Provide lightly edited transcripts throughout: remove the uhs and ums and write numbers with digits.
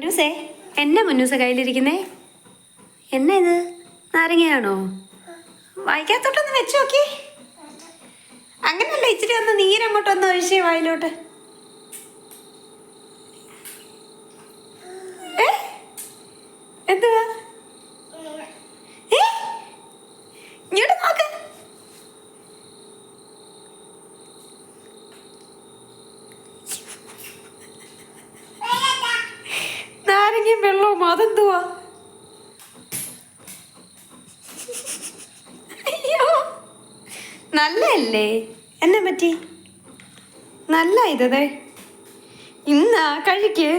മുന്നൂസേ, എന്നാ മുന്നൂസ കയ്യിലിരിക്കുന്നേ? എന്നാ ഇത്? നാരങ്ങയാണോ? വായിക്കാത്തോട്ടൊന്ന് വെച്ച് നോക്കി. അങ്ങനല്ല, ഇച്ചിരി ഒന്ന് നീരങ്ങോട്ടൊന്ന് ഒഴിച്ചേ വായിലോട്ട്. എന്തുവാ? ഇങ്ങോട്ട് നോക്ക്. നാരങ്ങയും വെള്ളവും അതെന്തുവാ? അയ്യോ, നല്ലല്ലേ? എന്നെ പറ്റി നല്ല ഇതേ. ഇന്നാ കഴിക്ക്.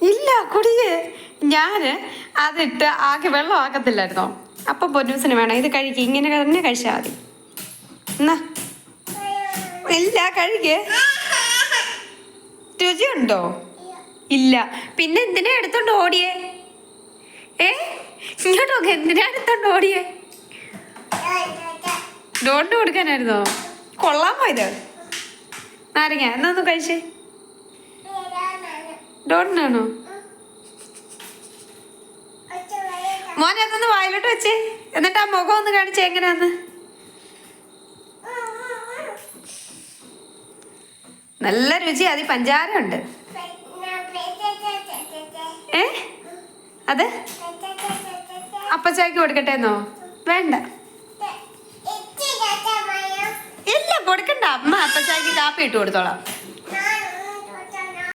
ഇല്ല, കുടിക്ക്. ഞാൻ അതിട്ട് ആകെ വെള്ളം ആക്കത്തില്ലായിരുന്നോ? അപ്പം പൊന്നൂസിന് വേണം ഇത് കഴിക്ക്. ഇങ്ങനെ തന്നെ കഴിച്ചാൽ മതി. എന്നാ ഇല്ല, കഴിക്ക്. രുചിയുണ്ടോ? ഇല്ല. പിന്നെ എന്തിനാ എടുത്തോണ്ട് ഓടിയേ? ഇങ്ങോട്ട് നോക്ക്. എന്തിനാ എടുത്തോണ്ട് ഓടിയേ? ഡോണ്ട് കൊടുക്കാനായിരുന്നോ? കൊള്ളാമോ ഇത്? നാരങ്ങ എന്നാ ഒന്ന് കഴിച്ചേ. ഡോണ്ടിനാണോ? മോനെ അതൊന്ന് വായിലോട്ട് വെച്ചേ. എന്നിട്ട് ആ മുഖം ഒന്ന് കാണിച്ചേ എങ്ങനെയാന്ന്. നല്ല രുചി. അത് പഞ്ചാര ഉണ്ട്. അത് അപ്പച്ചായ്ക്ക് കൊടുക്കട്ടെ എന്നോ? വേണ്ട, ഇല്ല കൊടുക്കണ്ട. അമ്മ അപ്പച്ചായ്ക്ക് കാപ്പി ഇട്ട് കൊടുത്തോളാം.